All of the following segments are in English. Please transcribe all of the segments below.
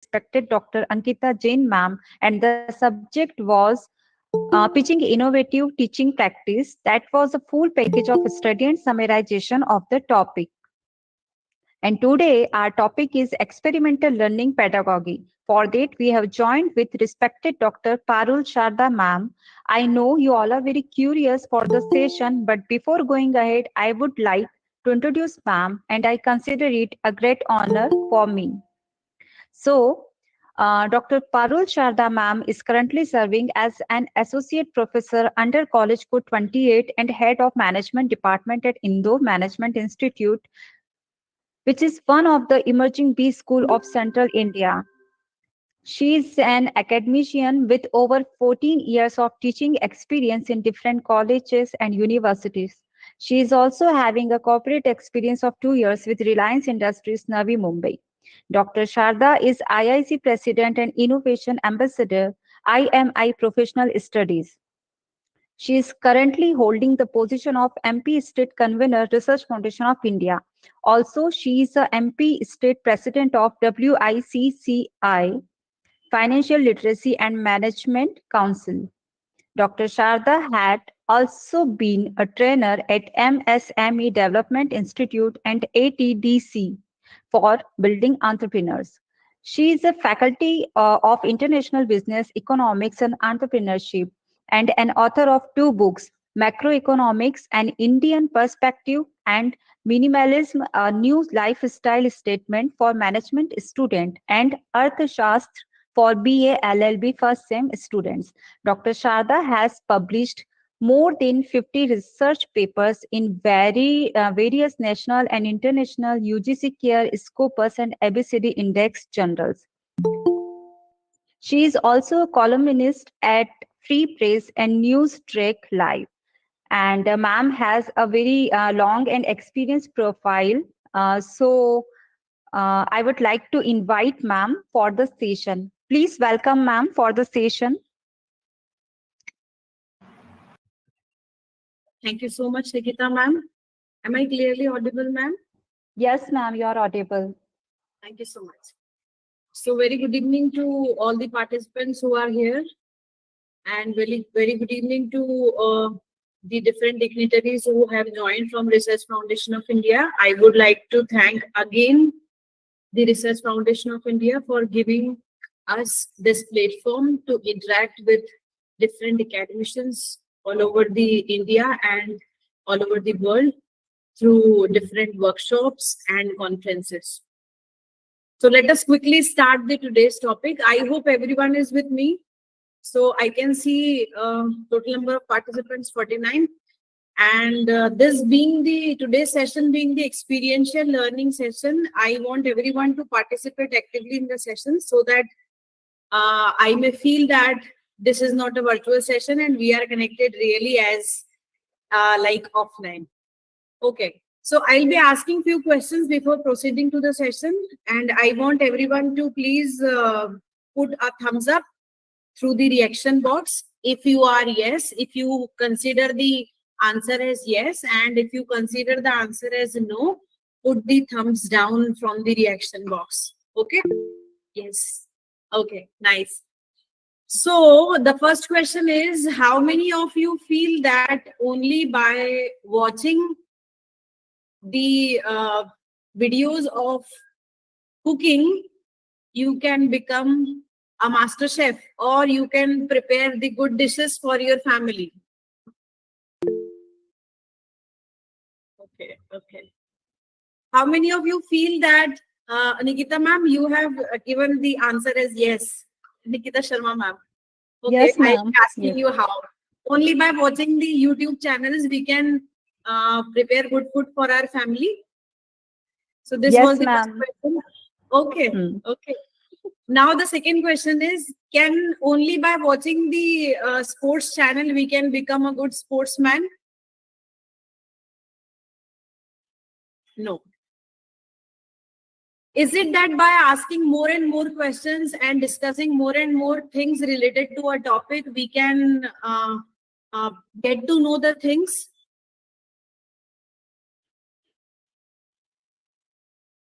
respected Dr. Ankita Jain ma'am, and the subject was pitching innovative teaching practice. That was a full package of study and summarization of the topic. And today our topic is experimental learning pedagogy. For that, we have joined with respected Dr. Parul Sharda ma'am. I know you all are very curious for the session, but before going ahead, I would like to introduce ma'am, and I consider it a great honor for me. So, Dr. Parul Sharda ma'am is currently serving as an associate professor under College Code 28 and head of management department at Indore Management Institute, which is one of the emerging B school of Central India. She is an academician with over 14 years of teaching experience in different colleges and universities. She is also having a corporate experience of 2 years with Reliance Industries, Navi Mumbai. Dr. Sharda is IIC President and Innovation Ambassador, IMI Professional Studies. She is currently holding the position of MP State Convener, Research Foundation of India. Also, she is a MP State President of WICCI, Financial Literacy and Management Council. Dr. Sharda had also been a trainer at MSME Development Institute and ATDC for building entrepreneurs. She is a faculty of international business, economics, and entrepreneurship, and an author of two books, Macroeconomics, An Indian Perspective, and Minimalism, a New Lifestyle Statement for Management Student, and Arthashastra for BA LLB first sem students. Dr. Sharda has published more than 50 research papers in various national and international UGC CARE, Scopus, and ABCD Index journals. She is also a columnist at Free Press and News Track Live. And ma'am has a very long and experienced profile. I would like to invite ma'am for the session. Please welcome ma'am for the session. Thank you so much, Nikita ma'am. Am I clearly audible, ma'am? Yes, ma'am, you are audible. Thank you so much. So very good evening to all the participants who are here, and very good evening to the different dignitaries who have joined from Research Foundation of India. I would like to thank again the Research Foundation of India for giving us this platform to interact with different academicians all over the India and all over the world through different workshops and conferences. So let us quickly start the today's topic. I hope everyone is with me. So I can see total number of participants 49, and this being the today's session being the experiential learning session, I want everyone to participate actively in the session so that I may feel that this is not a virtual session and we are connected really as like offline. Okay, so I'll be asking few questions before proceeding to the session, and I want everyone to please put a thumbs up through the reaction box if you are yes, if you consider the answer as yes, and if you consider the answer as no, put the thumbs down from the reaction box. Okay? Yes. Okay, nice. So the first question is, how many of you feel that only by watching the videos of cooking you can become a master chef, or you can prepare the good dishes for your family? Okay. How many of you feel that, Nikita ma'am, you have given the answer as yes? Nikita Sharma ma'am. Okay, yes, I'm asking you how. Only by watching the YouTube channels we can prepare good food for our family. So this was the first question. Okay, okay. Now the second question is, can only by watching the sports channel we can become a good sportsman? No. Is it that by asking more and more questions and discussing more and more things related to a topic, we can get to know the things?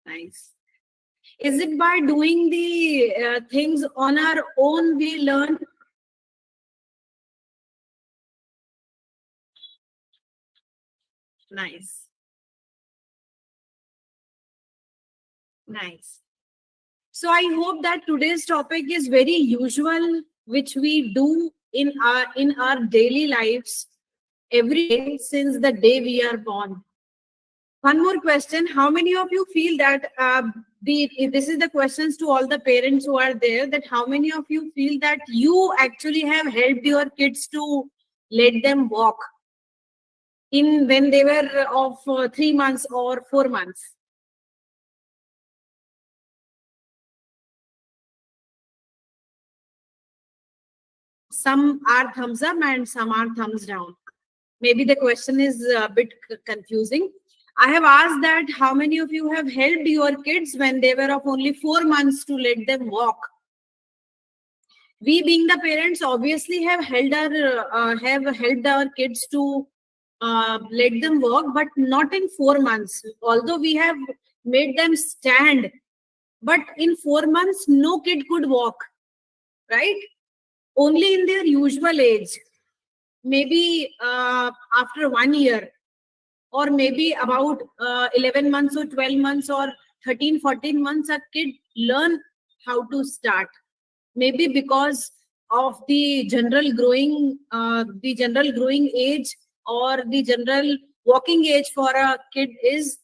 Nice. Is it by doing the things on our own we learn? Nice. Nice. So I hope that today's topic is very usual, which we do in our daily lives every day since the day we are born. One more question: how many of you feel that this is the questions to all the parents who are there? That how many of you feel that you actually have helped your kids to let them walk in when they were of 3 months or 4 months? Some are thumbs up and some are thumbs down. Maybe the question is a bit confusing. I have asked that how many of you have helped your kids when they were of only 4 months to let them walk? We, being the parents, obviously have helped our kids to let them walk, but not in 4 months. Although we have made them stand, but in 4 months, no kid could walk, right? Only in their usual age, maybe after 1 year, or maybe about 11 months or 12 months or 13, 14 months, a kid learn how to start. Maybe because of the general growing age, or the general walking age for a kid is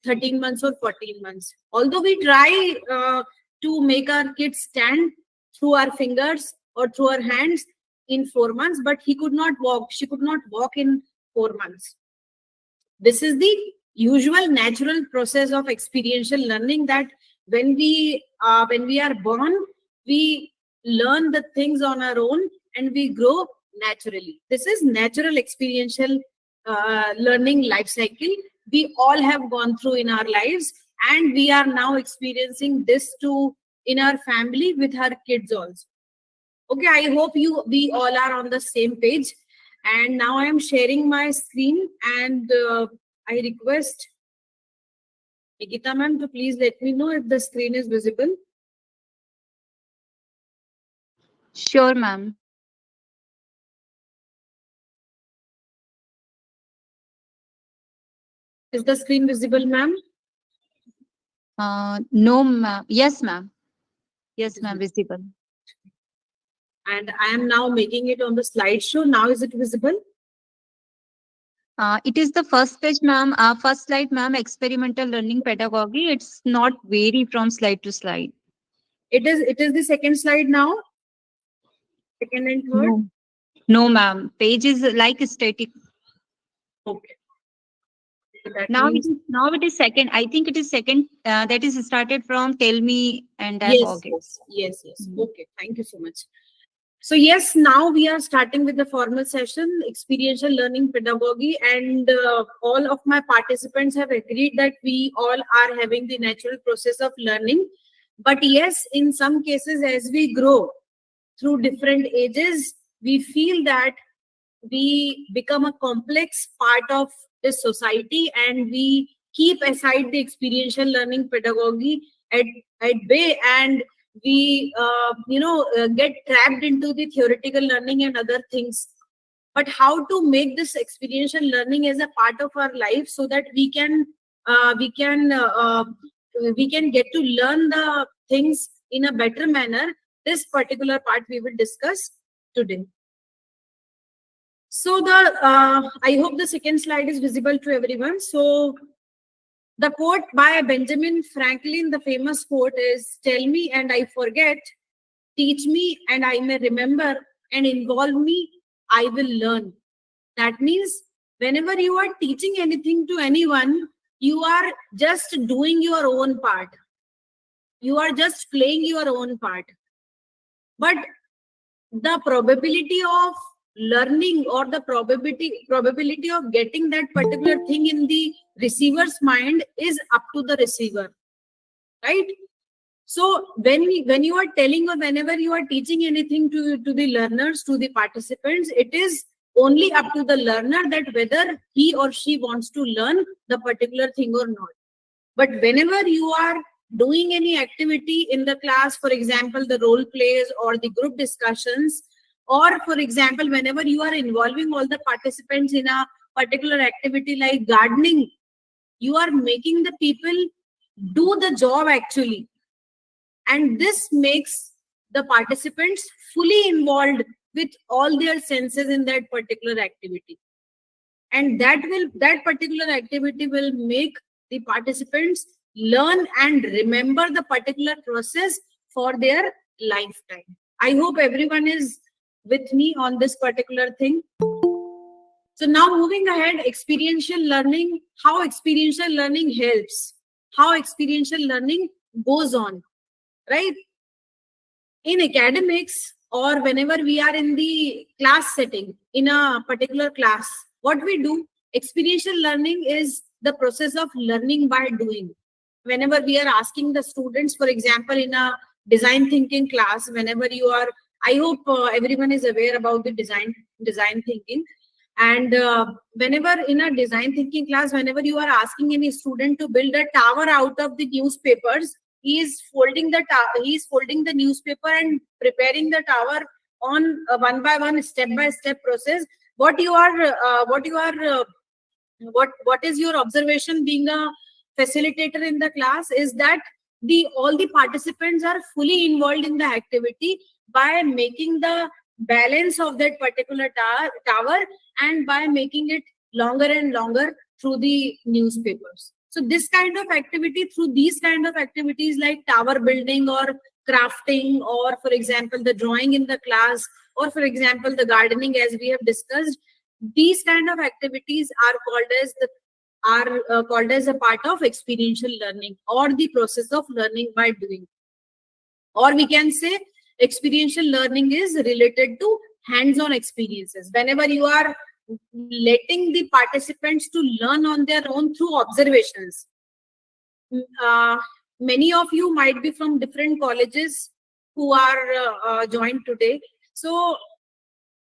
13 months or 14 months. Although we try to make our kids stand through our fingers or through our hands in 4 months, but she could not walk in 4 months. This is the usual natural process of experiential learning, that when we are born, we learn the things on our own and we grow naturally. This is natural experiential learning life cycle we all have gone through in our lives, and we are now experiencing this too in our family with our kids also. Okay, I hope we all are on the same page. And now I am sharing my screen, and I request Nikita ma'am to please let me know if the screen is visible. Sure, ma'am. Is the screen visible, ma'am? No, ma'am. Yes, ma'am. Yes, ma'am. Visible. And I am now making it on the slideshow. Now is it visible? It is the first page, ma'am. First slide, ma'am. Experimental learning pedagogy. It's not vary from slide to slide. It is the second slide now. Second and third. No, no, ma'am. Page is like static. Okay. So that Now means it is second. I think it is second. That is started from tell me and I yes, forget. yes. Mm. Okay. Thank you so much. So yes, now we are starting with the formal session, experiential learning pedagogy, and all of my participants have agreed that we all are having the natural process of learning. But yes, in some cases, as we grow through different ages, we feel that we become a complex part of this society, and we keep aside the experiential learning pedagogy at, at bay, and we get trapped into the theoretical learning and other things. But how to make this experiential learning as a part of our life, so that uh, we can uh, uh, we can get to learn the things in a better manner, this particular part we will discuss today. So I hope the second slide is visible to everyone. So the quote by Benjamin Franklin, the famous quote is, "Tell me and I forget, teach me and I may remember, and involve me, I will learn." That means whenever you are teaching anything to anyone, you are just doing your own part. You are just playing your own part. But the probability of learning, or the probability of getting that particular thing in the receiver's mind, is up to the receiver, right? So when you are telling, or whenever you are teaching anything to the learners, to the participants, it is only up to the learner that whether he or she wants to learn the particular thing or not. But whenever you are doing any activity in the class, for example, the role plays or the group discussions, or for example, whenever you are involving all the participants in a particular activity like gardening, you are making the people do the job actually. And this makes the participants fully involved with all their senses in that particular activity. And that particular activity will make the participants learn and remember the particular process for their lifetime. I hope everyone is with me on this particular thing. So now moving ahead, experiential learning, how experiential learning helps, how experiential learning goes on, right? In academics, or whenever we are in the class setting, in a particular class, what we do, experiential learning is the process of learning by doing. Whenever we are asking the students, for example, in a design thinking class, whenever you are, I hope everyone is aware about the design thinking. And whenever in a design thinking class, whenever you are asking any student to build a tower out of the newspapers, he is folding the newspaper and preparing the tower on a one by one, step by step process. What is your observation being a facilitator in the class is that the all the participants are fully involved in the activity by making the balance of that particular tower, and by making it longer and longer through the newspapers. So this kind of activity, through these kind of activities like tower building or crafting, or for example the drawing in the class, or for example the gardening as we have discussed, these kind of activities are called as a part of experiential learning, or the process of learning by doing. Or we can say experiential learning is related to hands-on experiences. Whenever you are letting the participants to learn on their own through observations. uh, Many of you might be from different colleges who are joined today. So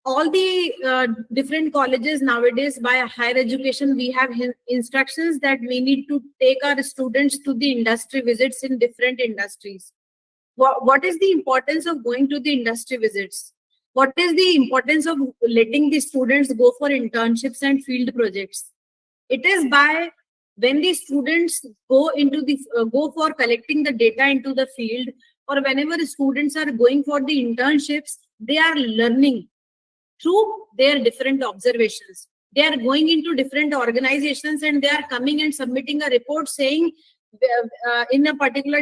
all the different colleges nowadays, by higher education, we have instructions that we need to take our students to the industry visits in different industries. What is the importance of going to the industry visits? What is the importance of letting the students go for internships and field projects? It is by when the students go into the go for collecting the data into the field, or whenever the students are going for the internships, they are learning through their different observations. They are going into different organizations and they are coming and submitting a report saying in a particular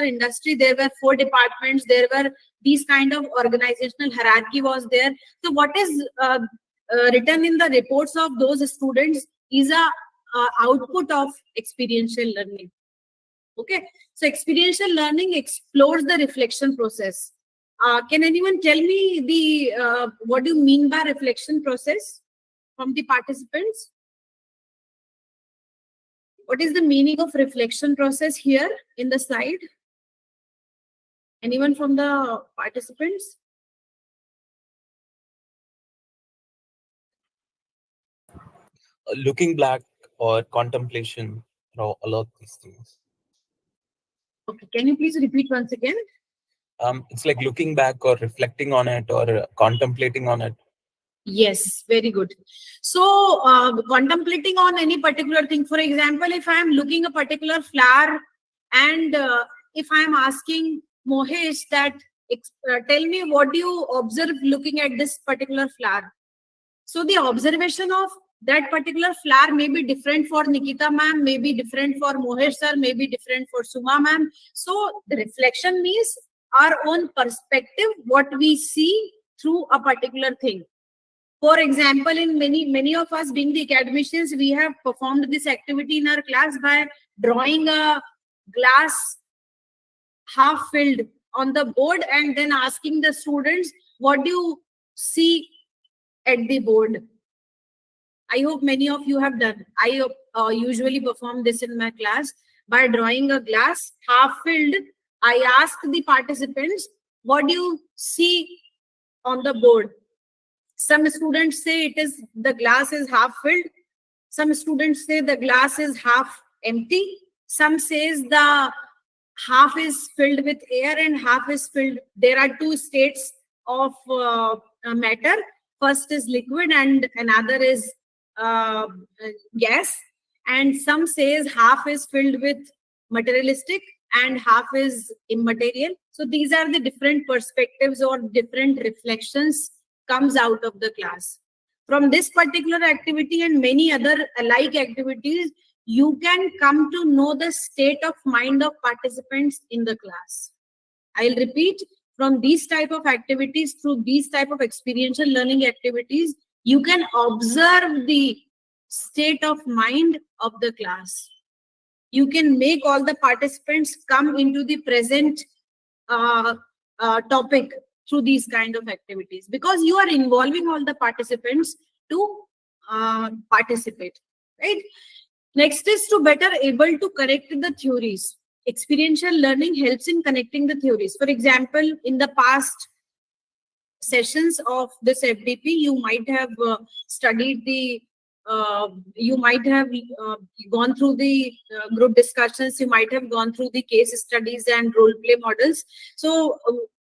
industry there were 4 departments, there were these kind of organizational hierarchy was there. So what is written in the reports of those students is a output of experiential learning. Okay, so experiential learning explores the reflection process. Can anyone tell me the what do you mean by reflection process from the participants? What is the meaning of reflection process here in the slide? Anyone from the participants? Looking back or contemplation, all of these things. Okay, can you please repeat once again? It's like looking back or reflecting on it or contemplating on it. Yes, very good. So contemplating on any particular thing, for example, if I am looking a particular flower, and if I am asking Mohesh that tell me what do you observe looking at this particular flower. So the observation of that particular flower may be different for Nikita ma'am, may be different for Mohesh sir, may be different for Suma ma'am. So the reflection means our own perspective, what we see through a particular thing. For example, in many of us being the academicians, we have performed this activity in our class by drawing a glass half filled on the board and then asking the students, what do you see at the board? I hope many of you have done. I usually perform this in my class by drawing a glass half filled. I ask the participants, what do you see on the board? Some students say the glass is half filled. Some students say the glass is half empty. Some says the half is filled with air and half is filled. There are two states of matter. First is liquid and another is gas. And some says half is filled with materialistic and half is immaterial. So these are the different perspectives or different reflections comes out of the class. From this particular activity and many other alike activities, you can come to know the state of mind of participants in the class. I'll repeat, from these type of activities, through these type of experiential learning activities, you can observe the state of mind of the class. You can make all the participants come into the present topic through these kind of activities, because you are involving all the participants to participate, right? Next is to better able to connect the theories. Experiential learning helps in connecting the theories. For example, in the past sessions of this FDP, you might have studied the you might have gone through the group discussions, you might have gone through the case studies and role play models. So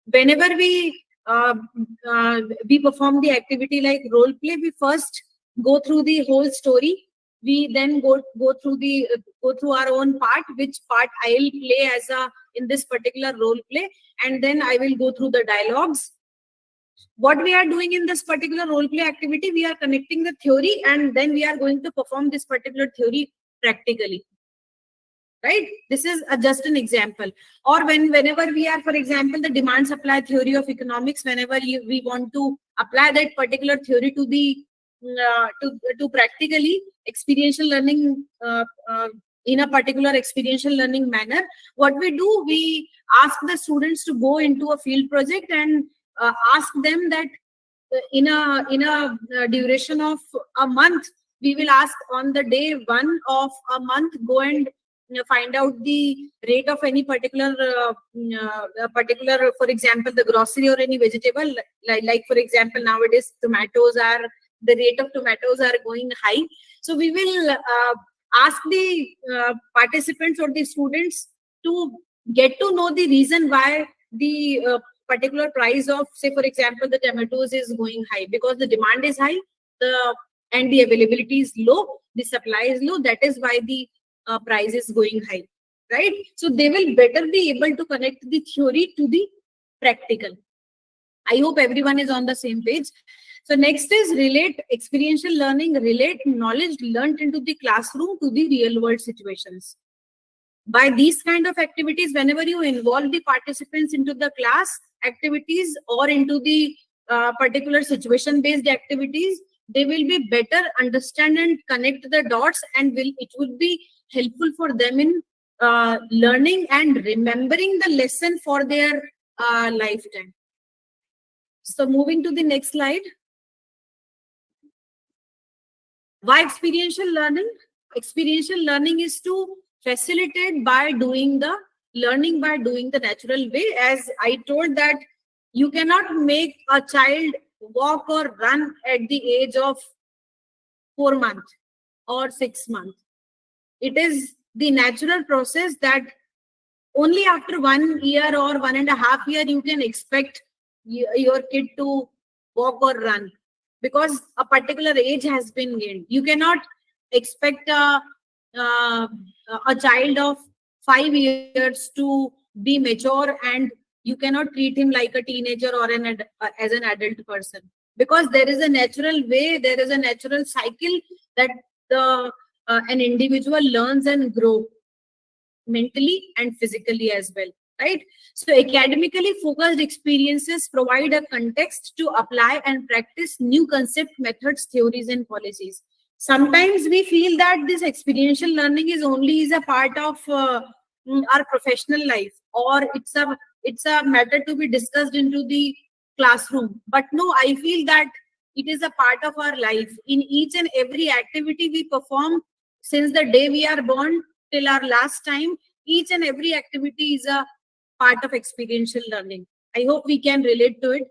whenever we perform the activity like role play, we first go through the whole story. We then go through our own part, which part I will play as a in this particular role play, and then I will go through the dialogues. What we are doing in this particular role play activity, we are connecting the theory and then we are going to perform this particular theory practically, right? This is just an example. Or whenever we are, for example, the demand supply theory of economics, whenever we want to apply that particular theory to the to practically experiential learning in a particular experiential learning manner, what we do, we ask the students to go into a field project and ask them that in a duration of a month, we will ask on the day 1 of a month, go and find out the rate of any particular for example, the grocery or any vegetable, like for example, nowadays the rate of tomatoes are going high. So we will ask the participants or the students to get to know the reason why the particular price of, say for example, the tomatoes is going high, because the demand is high, and the availability is low, the supply is low. That is why the price is going high, right? So they will better be able to connect the theory to the practical. I hope everyone is on the same page. So next is relate experiential learning, relate knowledge learned into the classroom to the real world situations. By these kind of activities, whenever you involve the participants into the class activities or into the particular situation based activities, they will be better understand and connect the dots, and it would be helpful for them in learning and remembering the lesson for their lifetime. So moving to the next slide. Why experiential learning? Experiential learning is to facilitate by doing the learning by doing the natural way. As I told that you cannot make a child walk or run at the age of 4 months or 6 months. It is the natural process that only after 1 year or 1.5 years you can expect your kid to walk or run, because a particular age has been gained. You cannot expect a child of 5 years to be mature, and you cannot treat him like a teenager or as an adult person, because there is a natural way, there is a natural cycle that an individual learns and grow mentally and physically as well, right? So academically focused experiences provide a context to apply and practice new concept, methods, theories, and policies. Sometimes we feel that this experiential learning is a part of our professional life, or it's a matter to be discussed into the classroom. But no, I feel that it is a part of our life. In each and every activity we perform since the day we are born till our last time, each and every activity is a part of experiential learning. I hope we can relate to it.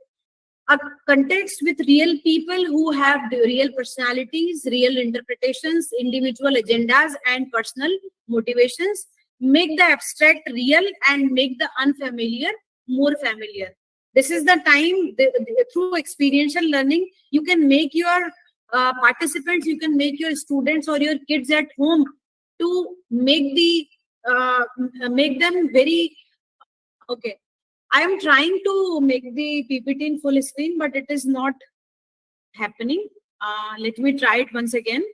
A context with real people who have the real personalities, real interpretations, individual agendas, and personal motivations. make the abstract real and make the unfamiliar more familiar. This is the time through experiential learning, you can make your participants, you can make your students or your kids at home to make them very okay. I am trying to make the PPT in full screen, but it is not happening. Let me try it once again.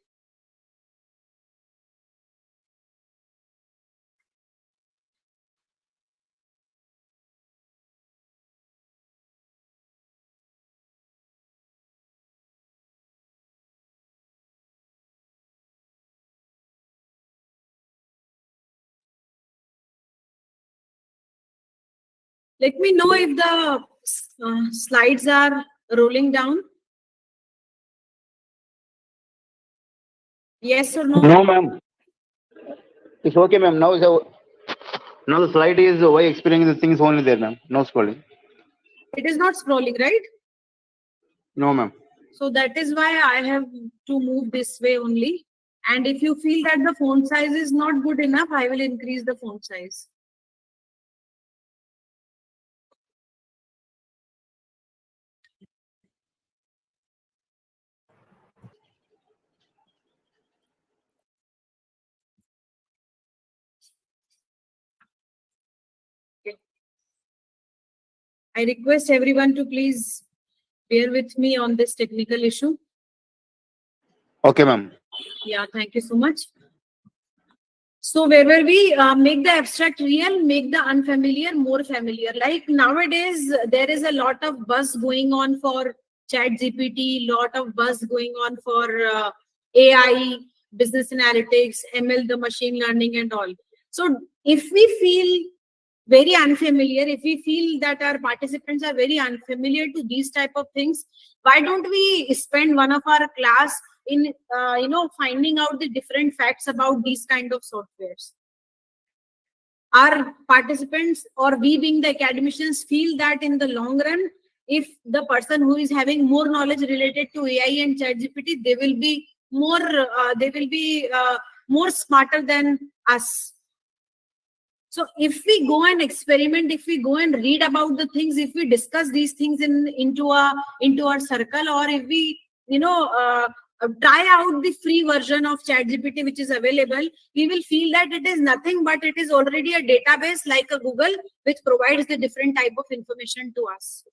Let me know if the slides are rolling down. Yes or no? No, ma'am. It's okay, ma'am. Now the slide is why experiencing the things only there, ma'am. No scrolling. It is not scrolling, right? No, ma'am. So that is why I have to move this way only. And if you feel that the font size is not good enough, I will increase the font size. Okay. I request everyone to please bear with me on this technical issue. Okay, ma'am. Yeah, thank you so much. So where were we? Make the abstract real, make the unfamiliar more familiar. Like nowadays, there is a lot of buzz going on for Chat GPT, lot of buzz going on for AI, business analytics, ML, the machine learning and all. So if we feel very unfamiliar, if we feel that our participants are very unfamiliar to these type of things, why don't we spend one of our class in finding out the different facts about these kind of softwares? Our participants or we being the academicians feel that in the long run, if the person who is having more knowledge related to AI and ChatGPT, they will be more smarter than us. So if we go and experiment, if we go and read about the things, if we discuss these things into our circle, or if we try out the free version of ChatGPT which is available, we will feel that it is nothing but it is already a database like a Google which provides the different type of information to us,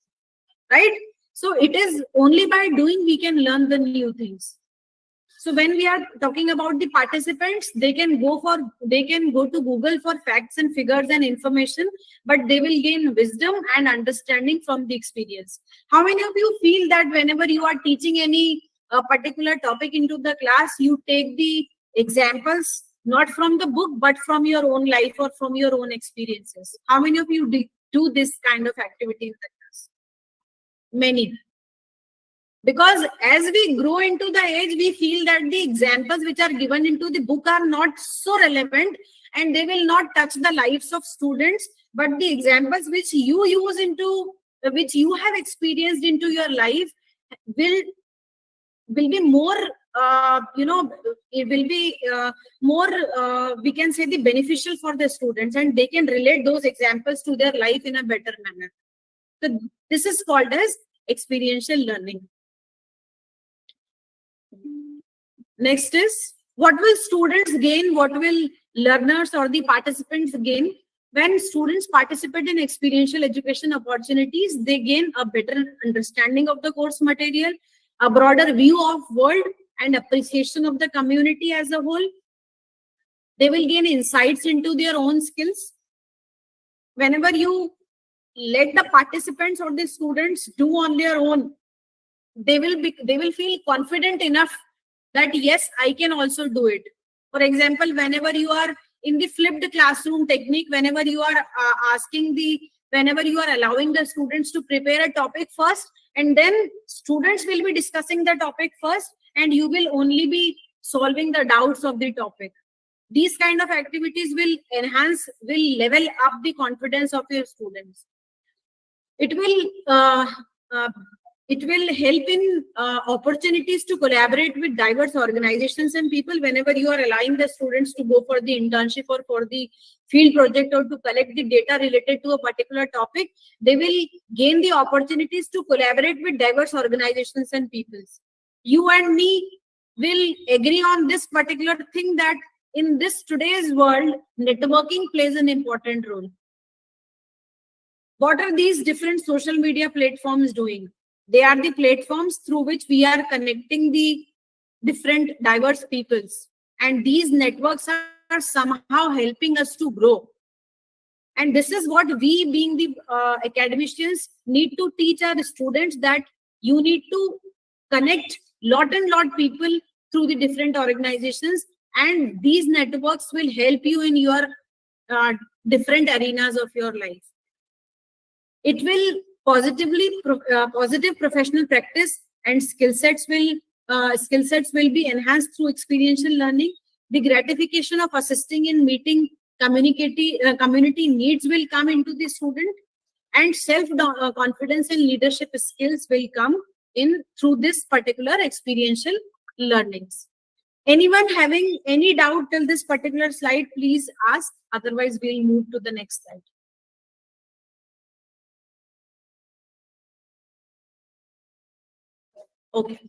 right? So it is only by doing we can learn the new things. So when we are talking about the participants, they can go to Google for facts and figures and information, but they will gain wisdom and understanding from the experience. How many of you feel that whenever you are teaching any particular topic into the class, you take the examples not from the book, but from your own life or from your own experiences? How many of you do this kind of activity in the class? Many. Because as we grow into the age, we feel that the examples which are given into the book are not so relevant and they will not touch the lives of students, but the examples which you use which you have experienced into your life will be more, it will be more, we can say, the beneficial for the students, and they can relate those examples to their life in a better manner. So this is called as experiential learning. Next is, what will students gain? What will learners or the participants gain? When students participate in experiential education opportunities, they gain a better understanding of the course material, a broader view of world, and appreciation of the community as a whole. They will gain insights into their own skills. Whenever you let the participants or the students do on their own, they will feel confident enough that yes, I can also do it. For example, whenever you are in the flipped classroom technique, whenever you are whenever you are allowing the students to prepare a topic first, and then students will be discussing the topic first, and you will only be solving the doubts of the topic. These kind of activities will level up the confidence of your students. It will It will help in opportunities to collaborate with diverse organizations and people. Whenever you are allowing the students to go for the internship or for the field project or to collect the data related to a particular topic, they will gain the opportunities to collaborate with diverse organizations and peoples. You and me will agree on this particular thing, that in this today's world, networking plays an important role. What are these different social media platforms doing? They are the platforms through which we are connecting the different diverse peoples. And these networks are somehow helping us to grow. And this is what we, being the academicians, need to teach our students, that you need to connect lot and lot people through the different organizations. And these networks will help you in your different arenas of your life. It will positive professional practice and skill sets will be enhanced through experiential learning. The gratification of assisting in meeting community needs will come into the student, and self confidence and leadership skills will come in through this particular experiential learnings. Anyone having any doubt till this particular slide, please ask. Otherwise, we'll move to the next slide. Okay.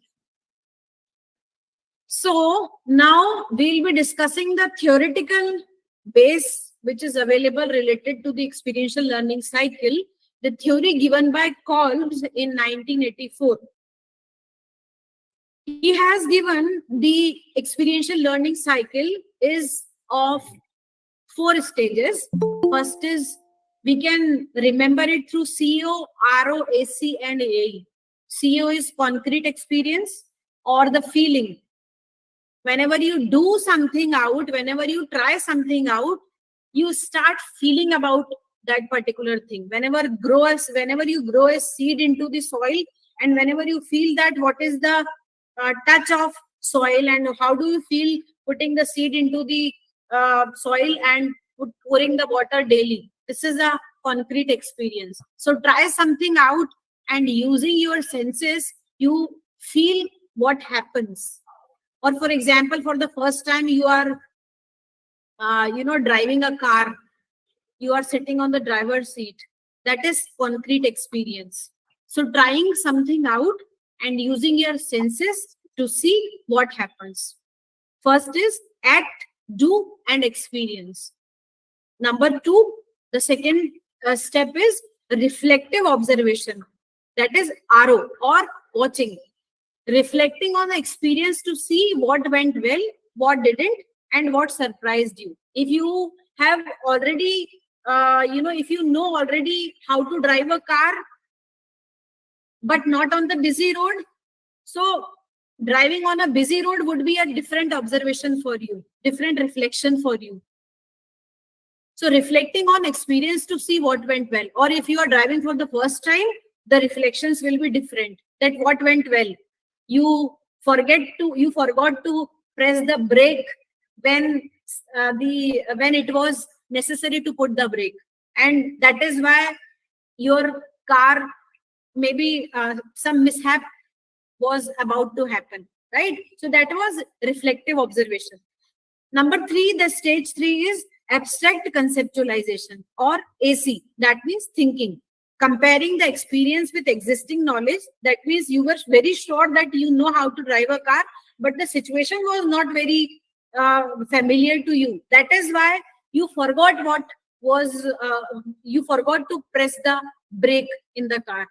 So now we'll be discussing the theoretical base which is available related to the experiential learning cycle, the theory given by Kolb in 1984. He has given the experiential learning cycle is of 4 stages. First is, we can remember it through CO, RO, AC, and AE. CO is concrete experience or the feeling. Whenever you do something out, whenever you try something out, you start feeling about that particular thing. Whenever you grow a seed into the soil, and whenever you feel that what is the touch of soil, and how do you feel putting the seed into the soil and pouring the water daily. This is a concrete experience. So try something out, and using your senses, you feel what happens. Or for example, for the first time you are driving a car, you are sitting on the driver's seat. That is concrete experience. So trying something out and using your senses to see what happens. First is act, do, and experience. Number 2, the second step is reflective observation. That is RO, or watching. Reflecting on the experience to see what went well, what didn't, and what surprised you. If you have already, if you know already how to drive a car, but not on the busy road, so driving on a busy road would be a different observation for you, different reflection for you. So reflecting on experience to see what went well. Or if you are driving for the first time, the reflections will be different. That what went well. You forgot to press the brake when it was necessary to put the brake, and that is why your car, maybe some mishap was about to happen, right? So that was reflective observation. Number 3, the stage 3 is abstract conceptualization, or AC. That means thinking. Comparing the experience with existing knowledge. That means you were very sure that you know how to drive a car, but the situation was not very familiar to you. That is why you forgot you forgot to press the brake in the car.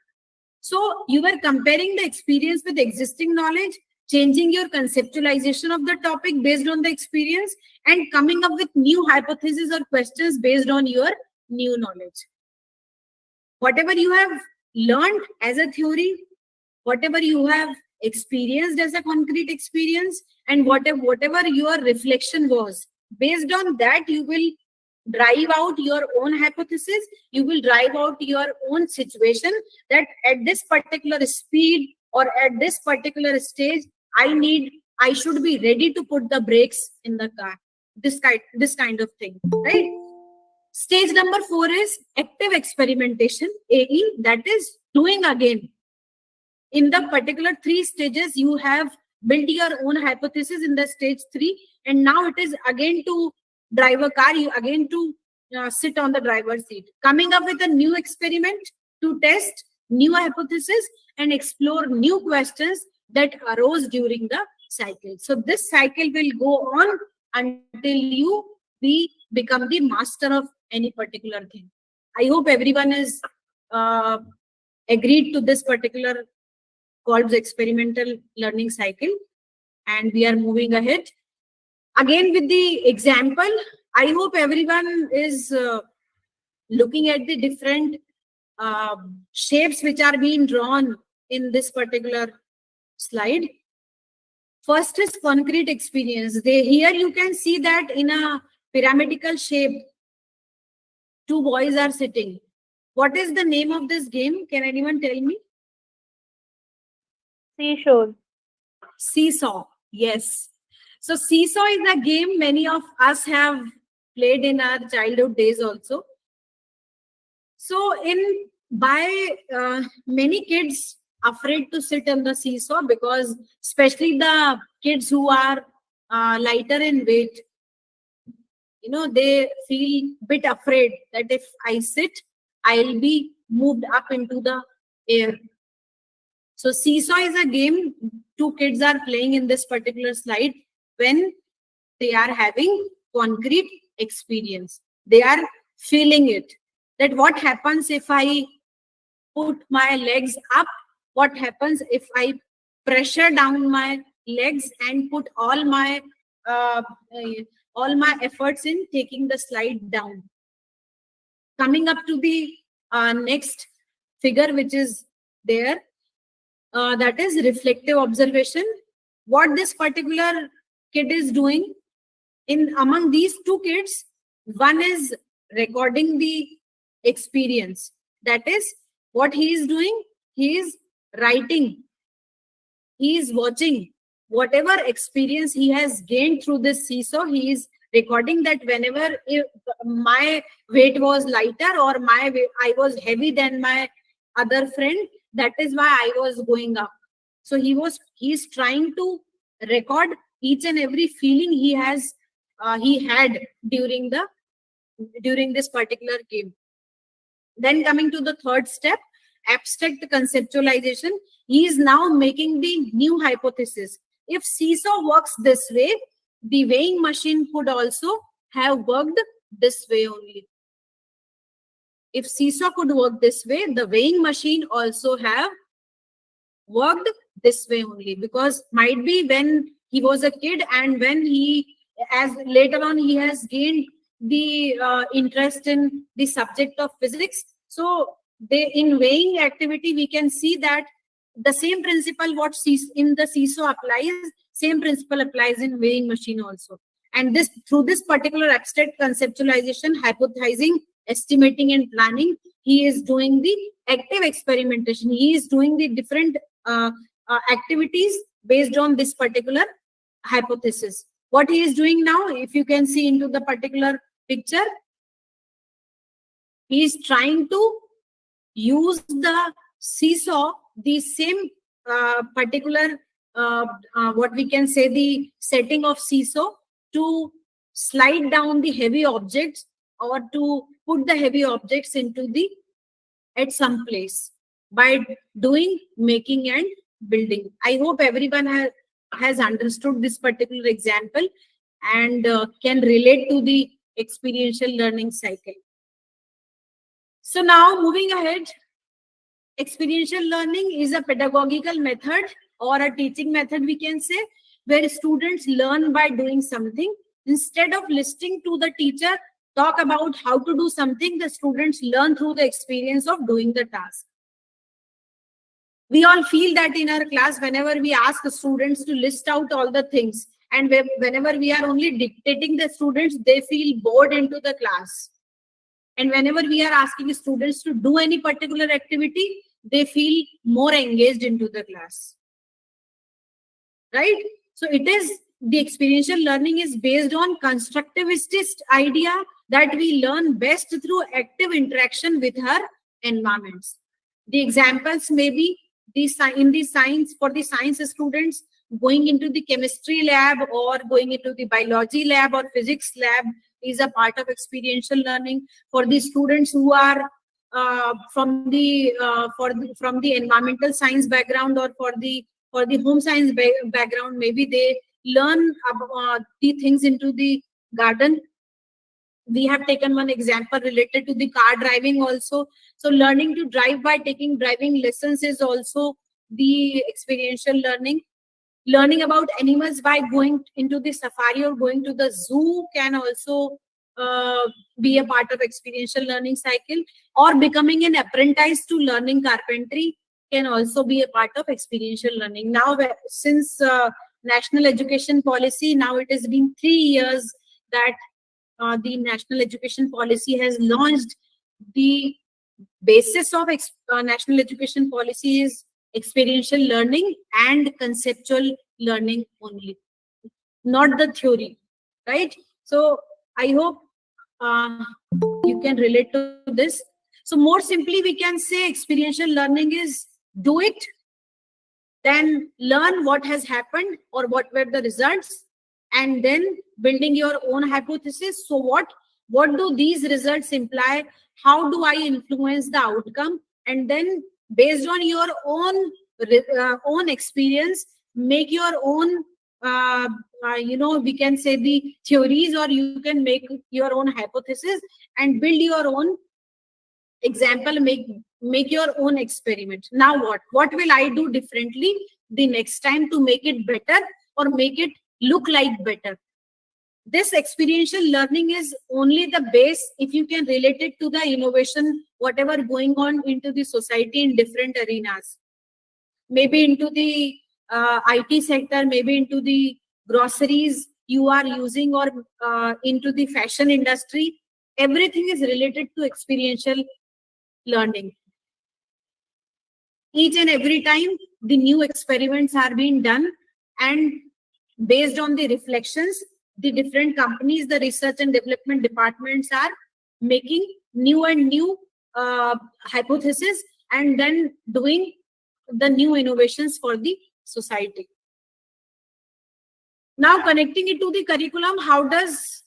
So you were comparing the experience with existing knowledge, changing your conceptualization of the topic based on the experience, and coming up with new hypotheses or questions based on your new knowledge. Whatever you have learned as a theory, whatever you have experienced as a concrete experience, and whatever your reflection was, based on that, you will drive out your own hypothesis, you will drive out your own situation, that at this particular speed or at this particular stage, I should be ready to put the brakes in the car. This kind of thing, right? Stage number 4 is active experimentation, AE, that is doing again. In the particular 3 stages, you have built your own hypothesis in the stage 3, and now it is again to drive a car, you again to sit on the driver's seat, coming up with a new experiment to test new hypothesis and explore new questions that arose during the cycle. So this cycle will go on until you become the master of any particular thing. I hope everyone is agreed to this particular called the experimental learning cycle, and we are moving ahead. Again with the example, I hope everyone is looking at the different shapes which are being drawn in this particular slide. First is concrete experience. Here you can see that in a pyramidal shape, 2 boys are sitting. What is the name of this game? Can anyone tell me? Seashore. Seesaw. Yes. So seesaw is a game many of us have played in our childhood days also. So many kids afraid to sit on the seesaw, because especially the kids who are lighter in weight, they feel bit afraid that if I sit, I'll be moved up into the air. So seesaw is a game 2 kids are playing in this particular slide when they are having concrete experience. They are feeling it. That what happens if I put my legs up? What happens if I pressure down my legs and put all my efforts in taking the slide down? Coming up to the next figure which is there, that is reflective observation. What this particular kid is doing, among these 2 kids, one is recording the experience. That is what he is doing. He is writing. He is watching whatever experience he has gained through this seesaw. He is recording that whenever my weight was lighter or I was heavy than my other friend, that is why I was going up. So he is trying to record each and every feeling he had during this particular game. Then coming to the third step, abstract conceptualization. He is now making the new hypothesis. If seesaw works this way, the weighing machine could also have worked this way only. If seesaw could work this way, the weighing machine also have worked this way only, because might be when he was a kid and when as later on he has gained the interest in the subject of physics. So in weighing activity, we can see that the same principle what in the seesaw applies, same principle applies in weighing machine also. And through this particular abstract conceptualization, hypothesizing, estimating and planning, he is doing the active experimentation. He is doing the different activities based on this particular hypothesis. What he is doing now, if you can see into the particular picture, he is trying to use the seesaw, the same particular what we can say the setting of seesaw, to slide down the heavy objects or to put the heavy objects at some place by doing making and building. I hope everyone has understood this particular example and can relate to the experiential learning cycle. So now moving ahead, experiential learning is a pedagogical method or a teaching method, we can say, where students learn by doing something. Instead of listening to the teacher talk about how to do something, the students learn through the experience of doing the task. We all feel that in our class, whenever we ask students to list out all the things, and whenever we are only dictating the students, they feel bored into the class. And whenever we are asking students to do any particular activity, they feel more engaged into the class. Right? So the experiential learning is based on constructivist idea that we learn best through active interaction with our environments. The examples may be in the science, for the science students, going into the chemistry lab or going into the biology lab or physics lab is a part of experiential learning. For the students who are from the environmental science background or for the home science background, maybe they learn the things into the garden. We have taken one example related to the car driving also. So learning to drive by taking driving lessons is also the experiential learning. Learning about animals by going into the safari or going to the zoo can also be a part of experiential learning cycle, or becoming an apprentice to learning carpentry can also be a part of experiential learning. Now, since national education policy, now it has been 3 years that the national education policy has launched. The basis of national education policy is experiential learning and conceptual learning only, not the theory, right? So I hope you can relate to this. So more simply, we can say experiential learning is do it, then learn what has happened or what were the results, and then building your own hypothesis. So what do these results imply? How do I influence the outcome? And then based on your own experience, make your own we can say the theories, or you can make your own hypothesis and build your own example, make your own experiment. Now what will I do differently the next time to make it better or make it look like better? This experiential learning is only the base if you can relate it to the innovation, whatever going on into the society in different arenas, maybe into the IT sector, maybe into the groceries you are using, or into the fashion industry. Everything is related to experiential learning. Each and every time the new experiments are being done, and based on the reflections, the different companies, the research and development departments are making new and new hypotheses and then doing the new innovations for the society. Now connecting it to the curriculum, how does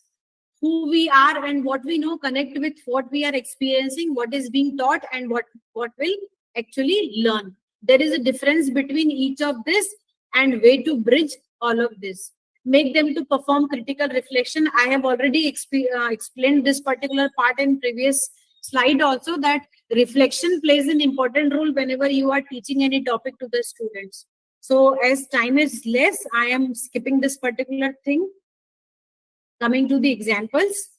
who we are and what we know connect with what we are experiencing, what is being taught, and what will actually learn? There is a difference between each of this and way to bridge all of this. Make them to perform critical reflection. I have already explained this particular part in previous slide also, that reflection plays an important role whenever you are teaching any topic to the students. So as time is less, I am skipping this particular thing. Coming to the examples.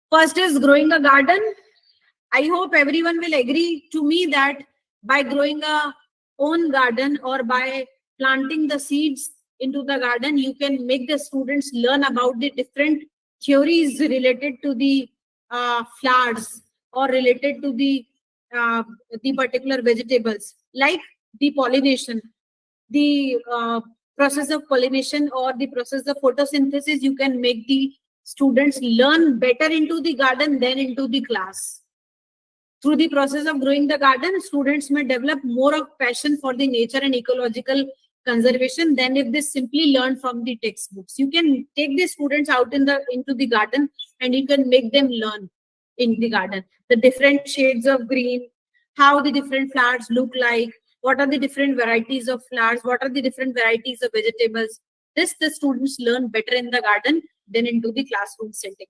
First is growing a garden. I hope everyone will agree to me that by growing a own garden or by planting the seeds into the garden, you can make the students learn about the different theories related to the flowers or related to the particular vegetables, like the pollination, the process of pollination or the process of photosynthesis. You can make the students learn better into the garden than into the class. Through the process of growing the garden, students may develop more of passion for the nature and ecological conservation than if they simply learn from the textbooks. You can take the students out into the garden and you can make them learn in the garden the different shades of green, how the different flowers look like, what are the different varieties of flowers, what are the different varieties of vegetables. This the students learn better in the garden than into the classroom setting.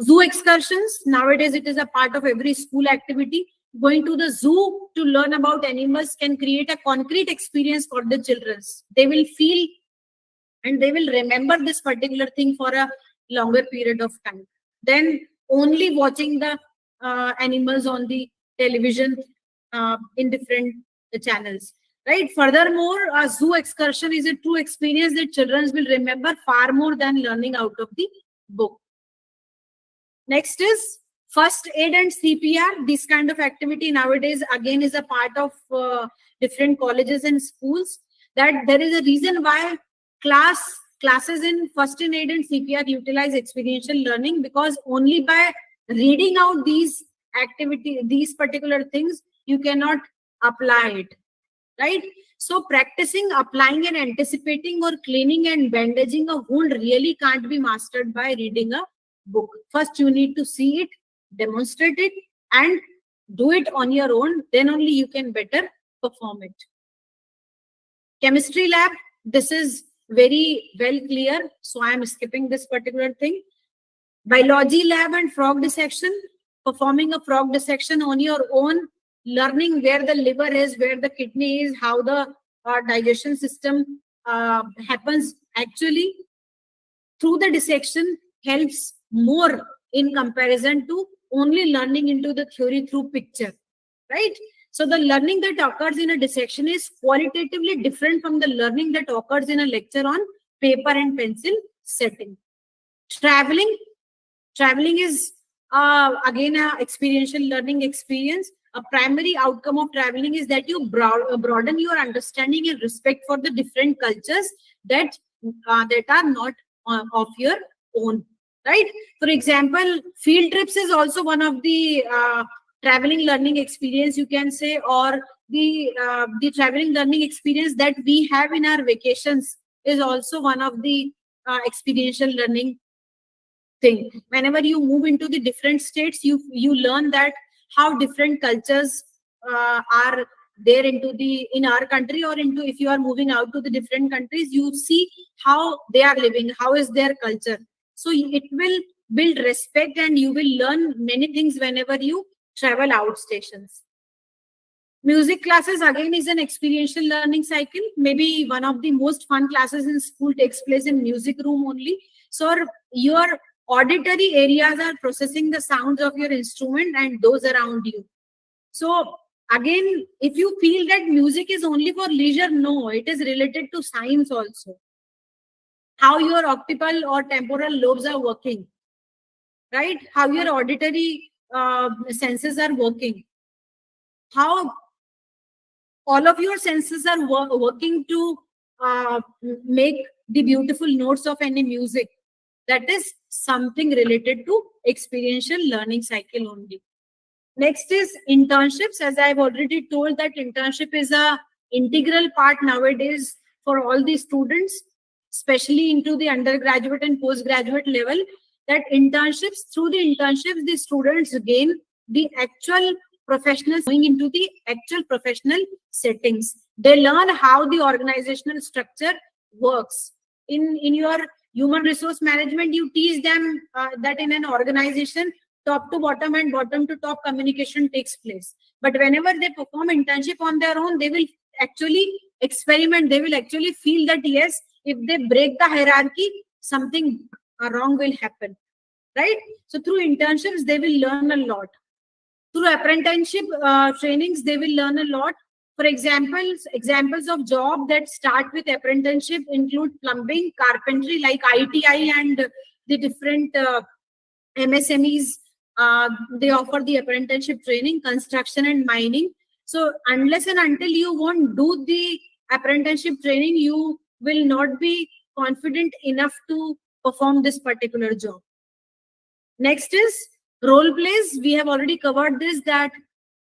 Zoo excursions, nowadays it is a part of every school activity. Going to the zoo to learn about animals can create a concrete experience for the children. They will feel and they will remember this particular thing for a longer period of time than only watching the animals on the television in different channels, right? Furthermore, a zoo excursion is a true experience that children will remember far more than learning out of the book. Next is first aid and CPR. This kind of activity nowadays again is a part of different colleges and schools. That there is a reason why classes in first aid and CPR utilize experiential learning, because only by reading out these activities, these particular things, you cannot apply it. right? So practicing, applying and anticipating or cleaning and bandaging a wound really can't be mastered by reading a book. First, you need to see it, demonstrate it, and do it on your own. Then only you can better perform it. Chemistry lab, this is very well clear. So I am skipping this particular thing. Biology lab and frog dissection, performing a frog dissection on your own, learning where the liver is, where the kidney is, how the digestion system happens actually through the dissection helps more in comparison to only learning into the theory through picture, right? So the learning that occurs in a dissection is qualitatively different from the learning that occurs in a lecture on paper and pencil setting. Traveling is again a experiential learning experience. A primary outcome of traveling is that you broaden your understanding and respect for the different cultures that are not of your own, right? For example, field trips is also one of the traveling learning experience, you can say, or the traveling learning experience that we have in our vacations is also one of the experiential learning thing. Whenever you move into the different states, you learn that how different cultures are there in our country, or into, if you are moving out to the different countries, you see how they are living, how is their culture. So it will build respect and you will learn many things whenever you travel out stations. Music classes again is an experiential learning cycle. Maybe one of the most fun classes in school takes place in music room only. So your auditory areas are processing the sounds of your instrument and those around you. So again, if you feel that music is only for leisure, no, it is related to science also. How your occipital or temporal lobes are working, right? How your auditory senses are working. How all of your senses are working to make the beautiful notes of any music. That is something related to experiential learning cycle only. Next is internships. As I've already told, that internship is a integral part nowadays for all the students, especially into the undergraduate and postgraduate level. That internships, through the internships, the students gain the actual professionals going into the actual professional settings. They learn how the organizational structure works. In your human resource management, you teach them that in an organization, top to bottom and bottom to top communication takes place. But whenever they perform internship on their own, they will actually experiment. They will actually feel that yes, if they break the hierarchy, something wrong will happen, right? So through internships, they will learn a lot. Through apprenticeship trainings, they will learn a lot. For examples of job that start with apprenticeship include plumbing, carpentry, like ITI and the different MSMEs. They offer the apprenticeship training, construction and mining. So unless and until you won't do the apprenticeship training, you will not be confident enough to perform this particular job. Next is role plays. We have already covered this, that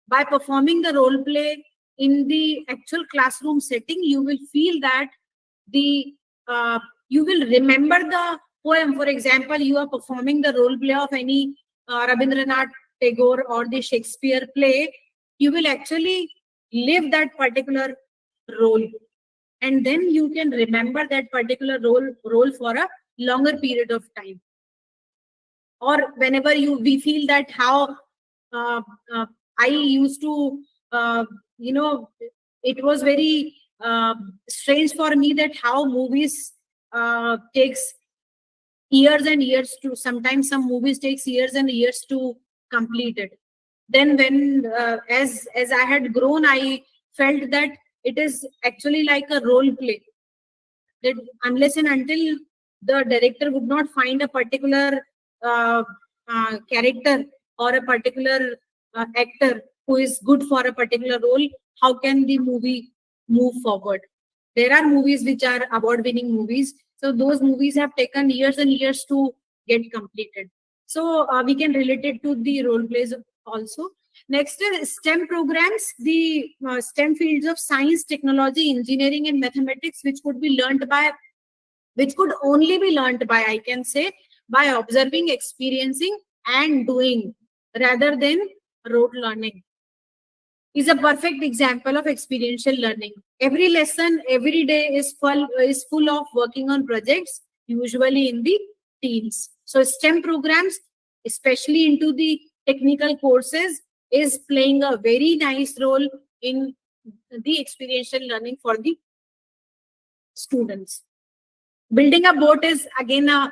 by performing the role play in the actual classroom setting, you will feel that you will remember the poem. For example, you are performing the role play of any Rabindranath Tagore or the Shakespeare play. You will actually live that particular role, and then you can remember that particular role for a longer period of time. Or whenever we feel that how I used to, it was very strange for me that how movies takes years and years to, sometimes some movies takes years and years to complete it. Then when as I had grown, I felt that it is actually like a role play, that unless and until the director would not find a particular character or a particular actor who is good for a particular role, how can the movie move forward? There are movies which are award-winning movies, so those movies have taken years and years to get completed. So we can relate it to the role plays also. Next is STEM programs, the STEM fields of science, technology, engineering, and mathematics, which could be learned by, which could only be learned by, I can say, by observing, experiencing, and doing, rather than rote learning, is a perfect example of experiential learning. Every lesson, every day is full of working on projects, usually in the teams. So STEM programs, especially into the technical courses, is playing a very nice role in the experiential learning for the students. Building a boat is again a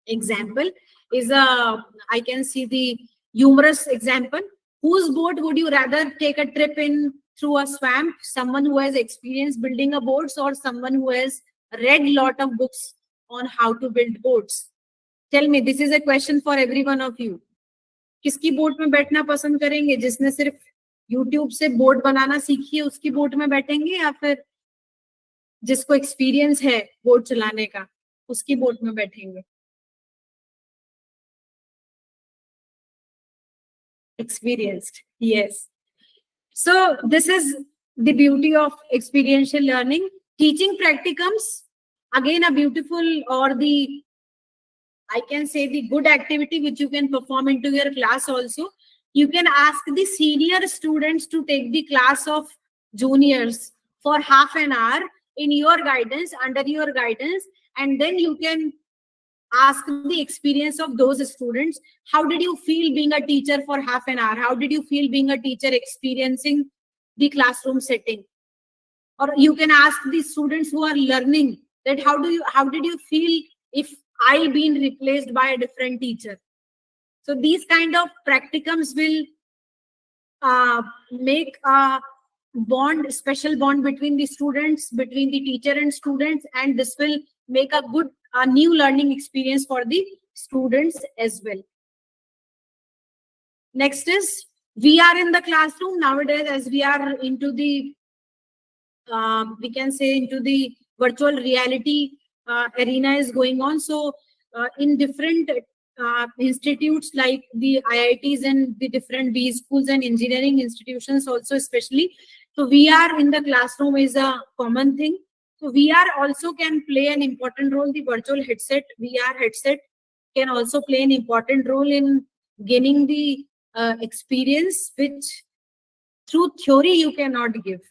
example, is a, I can see the humorous example. Whose boat would you rather take a trip in through a swamp? Someone who has experience building a boats, or someone who has read lot of books on how to build boats? Tell me, this is a question for every one of you. किसकी boat में बैठना पसंद करेंगे? जिसने सिर्फ YouTube से boat बनाना सीखी है उसकी बोट में बैठेंगे, या फिर जिसको एक्सपीरियंस है बोट चलाने का उसकी बोट में बैठेंगे? Experienced, yes. So this is the beauty of experiential learning. Teaching practicums, again a beautiful, or the, I can say, the good activity which you can perform into your class also. You can ask the senior students to take the class of juniors for half an hour in your guidance, under your guidance, and then you can ask the experience of those students. How did you feel being a teacher for half an hour? How did you feel being a teacher experiencing the classroom setting? Or you can ask the students who are learning that how did you feel if I been replaced by a different teacher? So these kind of practicums will make a bond, special bond between the students, between the teacher and students, and this will make a good new learning experience for the students as well. Next is VR in the classroom. Nowadays, as we are into the, we can say, into the virtual reality arena is going on. So in different institutes like the IITs and the different B schools and engineering institutions also especially. So VR in the classroom is a common thing. So VR also can play an important role. The virtual headset, VR headset, can also play an important role in gaining the experience which through theory you cannot give.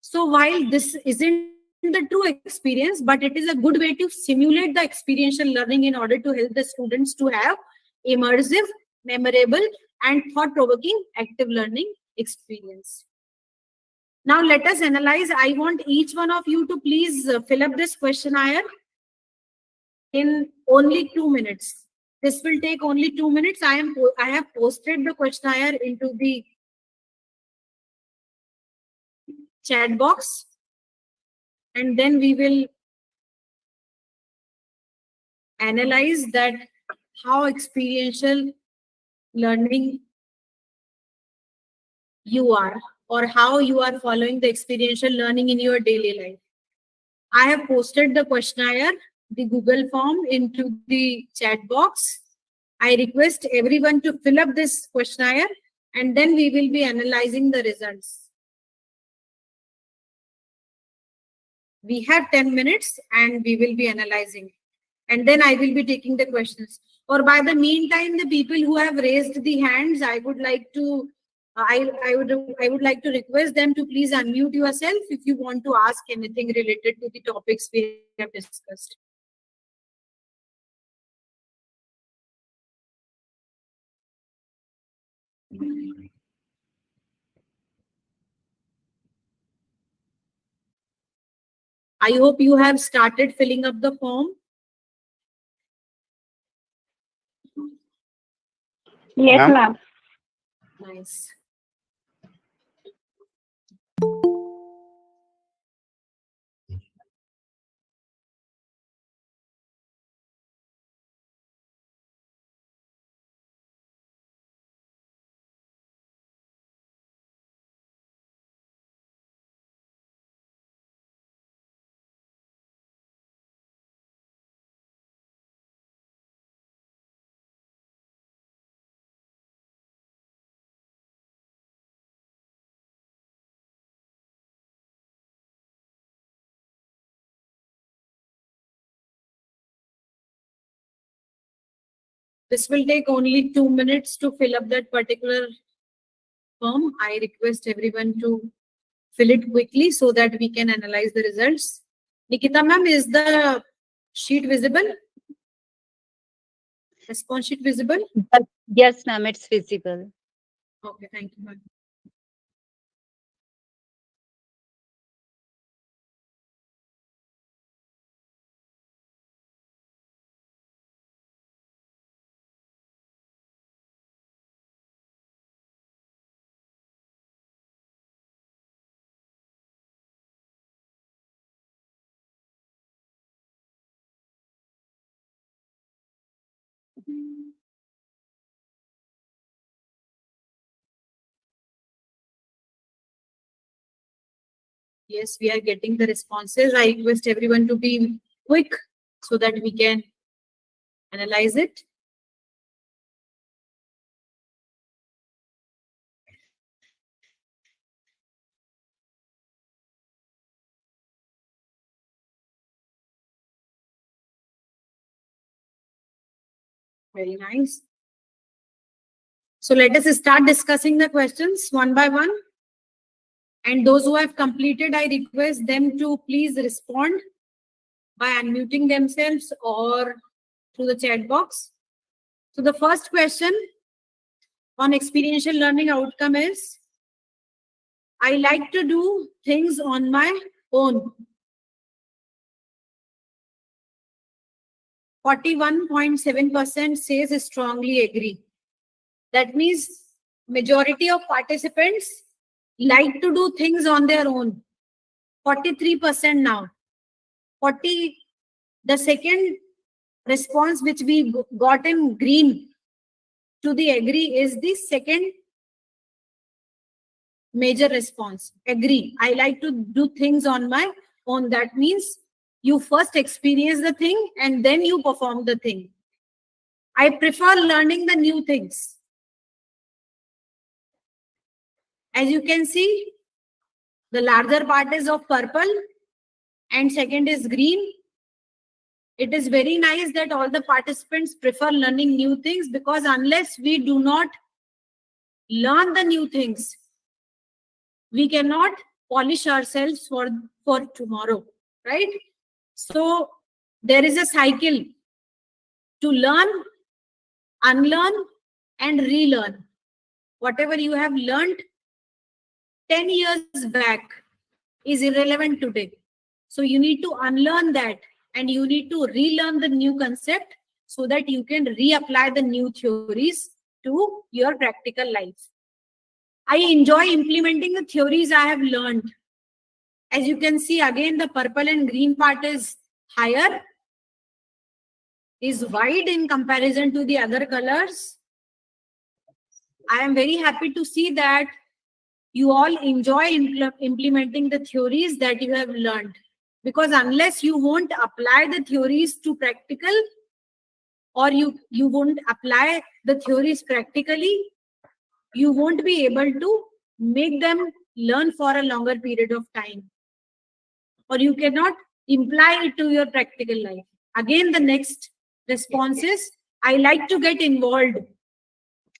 So while this isn't the true experience, but it is a good way to simulate the experiential learning in order to help the students to have immersive, memorable, and thought-provoking active learning experience. Now let us analyze. I want each one of you to please fill up this questionnaire in only 2 minutes. This will take only 2 minutes. I have posted the questionnaire into the chat box, and then we will analyze that how experiential learning you are, or how you are following the experiential learning in your daily life. I have posted the questionnaire, the Google form, into the chat box. I request everyone to fill up this questionnaire, and then we will be analyzing the results. We have 10 minutes and we will be analyzing. And then I will be taking the questions. Or by the meantime, the people who have raised the hands, I would like to I would like to request them to please unmute yourself if you want to ask anything related to the topics we have discussed. I hope you have started filling up the form. Yes, ma'am. Nice. This will take only 2 minutes to fill up that particular form. I request everyone to fill it quickly so that we can analyze the results. Nikita ma'am, is the sheet visible? Response sheet visible? Yes, ma'am, it's visible. Okay, thank you, ma'am. Yes, we are getting the responses. I request everyone to be quick so that we can analyze it. Very nice. So let us start discussing the questions one by one. And those who have completed, I request them to please respond by unmuting themselves or through the chat box. So the first question on experiential learning outcome is, I like to do things on my own. 41.7% says strongly agree. That means majority of participants like to do things on their own. 43% now. The second response which we got in green to the agree is the second major response. Agree. I like to do things on my own. That means you first experience the thing and then you perform the thing. I prefer learning the new things. As you can see, the larger part is of purple and second is green. It is very nice that all the participants prefer learning new things, because unless we do not learn the new things, we cannot polish ourselves for tomorrow, right? So there is a cycle to learn, unlearn, and relearn. Whatever you have learned 10 years back is irrelevant today. So you need to unlearn that and you need to relearn the new concept so that you can reapply the new theories to your practical life. I enjoy implementing the theories I have learned. As you can see, again, the purple and green part is higher, is wide in comparison to the other colors. I am very happy to see that you all enjoy implementing the theories that you have learned, because unless you won't apply the theories to practical, or you won't apply the theories practically, you won't be able to make them learn for a longer period of time, or you cannot imply it to your practical life. Again, the next response is, I like to get involved.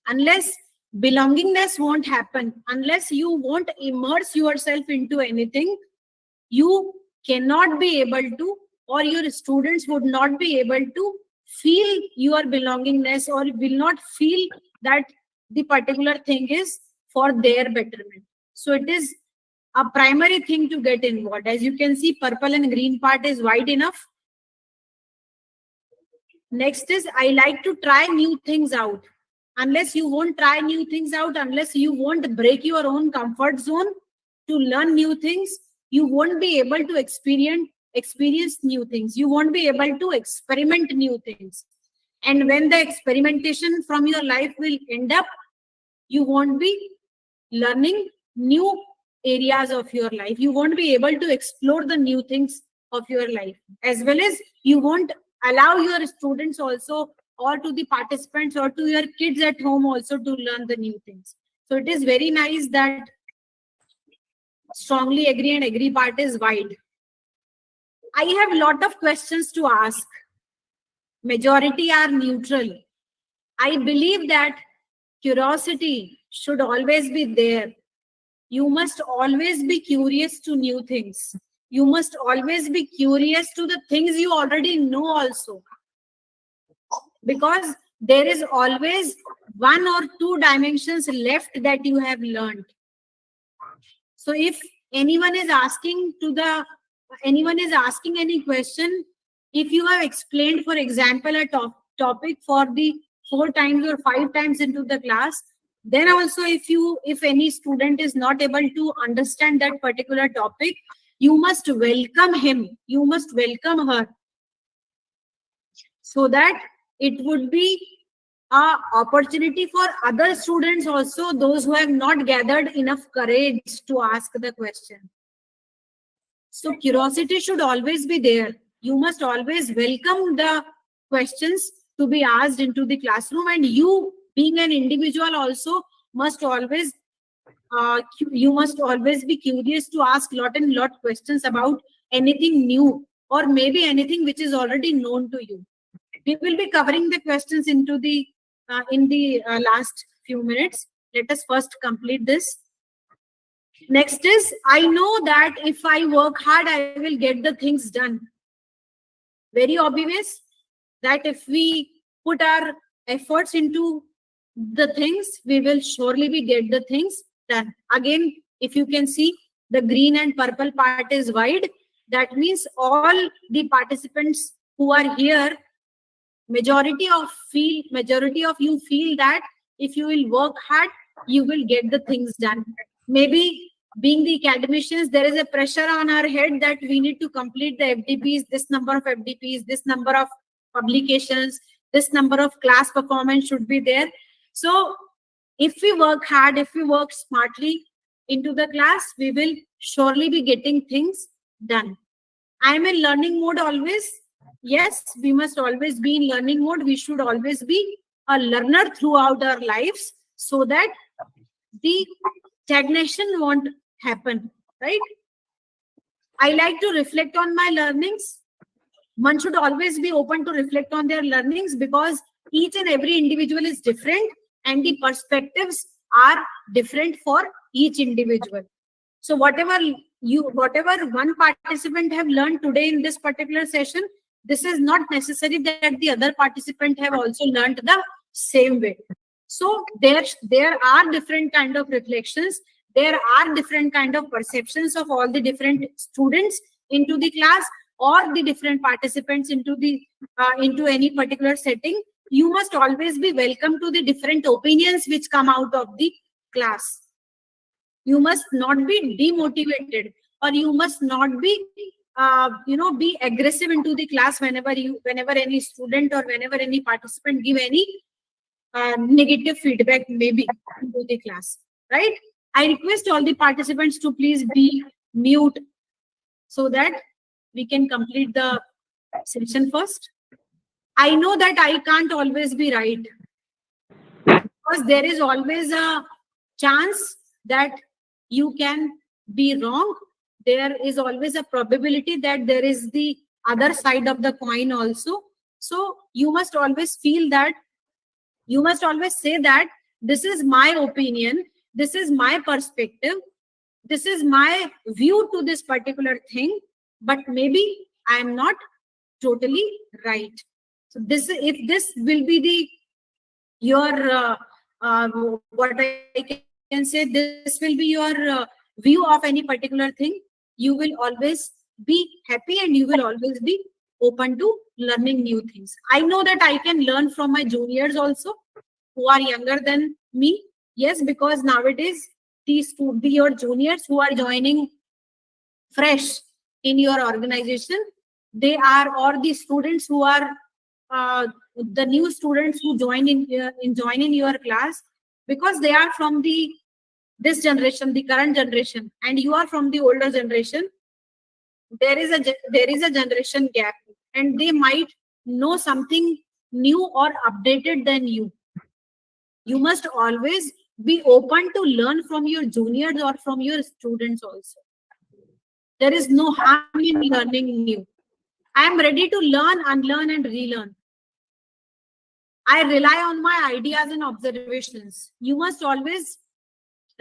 Unless belongingness won't happen, unless you won't immerse yourself into anything, you cannot be able to, or your students would not be able to feel your belongingness, or will not feel that the particular thing is for their betterment. So it is a primary thing to get involved. As you can see, purple and green part is wide enough. Next is, I like to try new things out. Unless you won't try new things out, unless you won't break your own comfort zone to learn new things, you won't be able to experience new things. You won't be able to experiment new things. And when the experimentation from your life will end up, you won't be learning new areas of your life. You won't be able to explore the new things of your life, as well as you won't allow your students also, or to the participants, or to your kids at home also, to learn the new things. So it is very nice that strongly agree and agree part is wide. I have a lot of questions to ask. Majority are neutral. I believe that curiosity should always be there. You must always be curious to new things. You must always be curious to the things you already know also. Because there is always one or two dimensions left that you have learned. So if anyone is asking any question, if you have explained, for example, a topic for the 4 times or 5 times into the class, then also if any student is not able to understand that particular topic, you must welcome him, you must welcome her, so that it would be a opportunity for other students also, those who have not gathered enough courage to ask the question. So curiosity should always be there. You must always welcome the questions to be asked into the classroom, and you being an individual also must always you must always be curious to ask lot and lot questions about anything new, or maybe anything which is already known to you. We will be covering the questions into the in the last few minutes. Let us first complete this. Next is, I know that if I work hard, I will get the things done. Very obvious that if we put our efforts into the things, we will surely be get the things done. Again, if you can see, the green and purple part is wide. That means all the participants who are here, majority of you feel that if you will work hard, you will get the things done. Maybe being the academicians, there is a pressure on our head that we need to complete the FDPs, this number of FDPs, this number of publications, this number of class performance should be there. So if we work hard, if we work smartly into the class, we will surely be getting things done. I am in learning mode always. Yes, we must always be in learning mode. We should always be a learner throughout our lives, so that the stagnation won't happen, right? I like to reflect on my learnings. One should always be open to reflect on their learnings, because each and every individual is different and the perspectives are different for each individual. So whatever one participant have learned today in this particular session, this is not necessary that the other participant have also learned the same way. So there are different kind of reflections, there are different kind of perceptions of all the different students into the class, or the different participants into the into any particular setting. You must always be welcome to the different opinions which come out of the class. You must not be demotivated, or you must not be be aggressive into the class whenever any student or whenever any participant give any negative feedback maybe into the class, right? I request all the participants to please be mute, so that we can complete the session first. I know that I can't always be right, because there is always a chance that you can be wrong. There is always a probability that there is the other side of the coin also. So you must always feel that, you must always say that this is my opinion, this is my perspective, this is my view to this particular thing, but maybe I am not totally right. So if this will be the your what I can say, this will be your view of any particular thing, you will always be happy and you will always be open to learning new things. I know that I can learn from my juniors also, who are younger than me. Yes, because nowadays your juniors who are joining fresh in your organization, they are, or the students who are the new students who join in your class, because they are from this generation, the current generation, and you are from the older generation. There is a generation gap, and they might know something new or updated than you. You must always be open to learn from your juniors or from your students also. There is no harm in learning new. I am ready to learn, unlearn, and relearn. I rely on my ideas and observations. You must always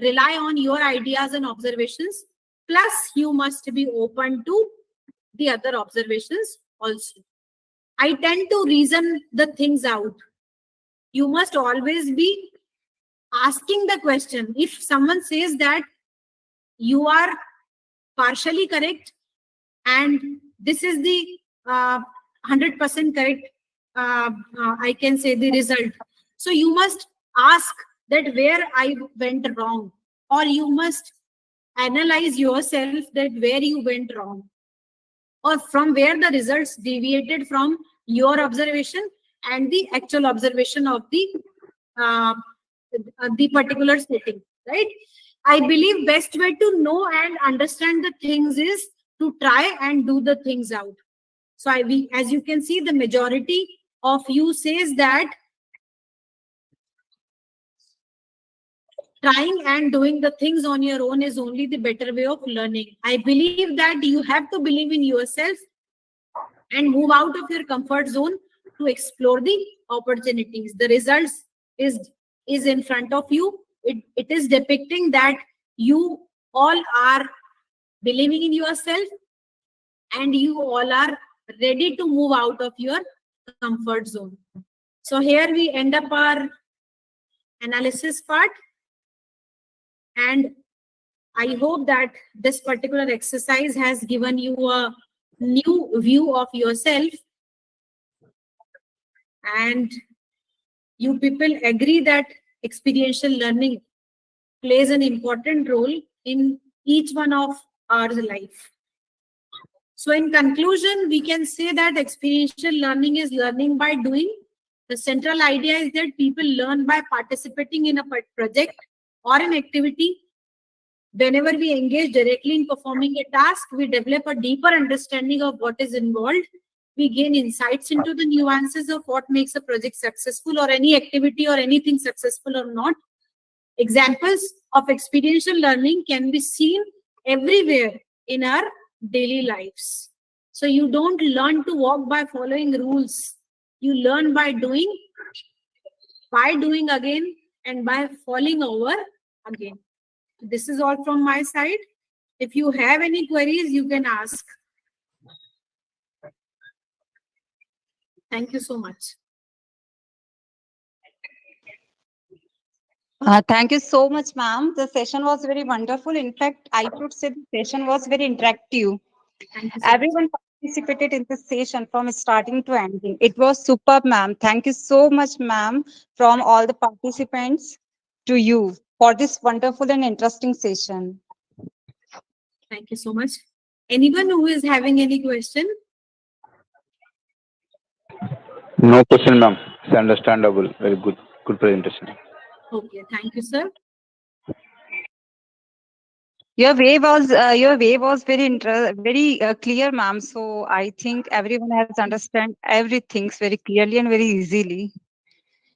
rely on your ideas and observations. Plus, you must be open to the other observations also. I tend to reason the things out. You must always be asking the question. If someone says that you are partially correct and this is the 100% correct, I can say the result. So you must ask that where I went wrong, or you must analyze yourself that where you went wrong, or from where the results deviated from your observation and the actual observation of uh, the particular setting, right? I believe best way to know and understand the things is to try and do the things out. So as you can see, the majority of you says that trying and doing the things on your own is only the better way of learning. I believe that you have to believe in yourself and move out of your comfort zone to explore the opportunities. The results is in front of you. It is depicting that you all are believing in yourself and you all are ready to move out of your comfort zone. So here we end up our analysis part, and I hope that this particular exercise has given you a new view of yourself, and you people agree that experiential learning plays an important role in each one of our life. So in conclusion, we can say that experiential learning is learning by doing. The central idea is that people learn by participating in a project or an activity. Whenever we engage directly in performing a task, we develop a deeper understanding of what is involved. We gain insights into the nuances of what makes a project successful, or any activity or anything successful or not. Examples of experiential learning can be seen everywhere in our daily lives. So you don't learn to walk by following rules. You learn by doing again, and by falling over again. This is all from my side. If you have any queries, you can ask. Thank you so much. Thank you so much, ma'am. The session was very wonderful. In fact, I should say the session was very interactive. Thank you so much. Everyone participated in the session from starting to ending. It was superb, ma'am. Thank you so much, ma'am, from all the participants to you for this wonderful and interesting session. Thank you so much. Anyone who is having any question? No question, ma'am. It's understandable. Very good. Good presentation. Okay, thank you, sir. Your way was very clear, ma'am. So I think everyone has understand everything very clearly and very easily.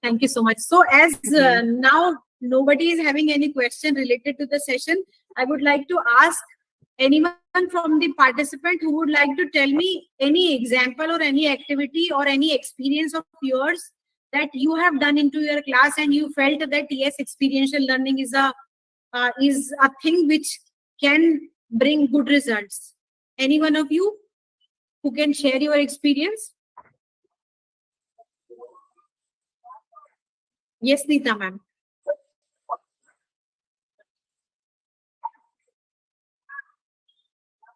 Thank you so much. So as now nobody is having any question related to the session, I would like to ask anyone from the participant who would like to tell me any example or any activity or any experience of yours that you have done into your class and you felt that yes, experiential learning is a thing which can bring good results. Any one of you who can share your experience? Yes, Neeta ma'am.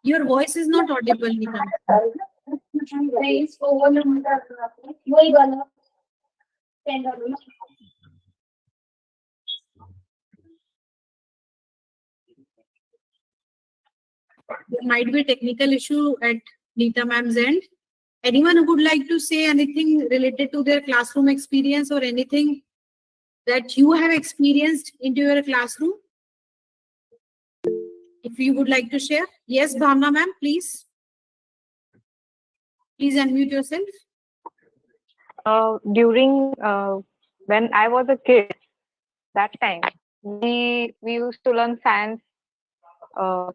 Your voice is not audible, Neeta. There might be a technical issue at Neeta ma'am's end. Anyone who would like to say anything related to their classroom experience or anything that you have experienced into your classroom? If you would like to share. Yes, Bhavna ma'am, please. Please unmute yourself. During when I was a kid, that time we used to learn science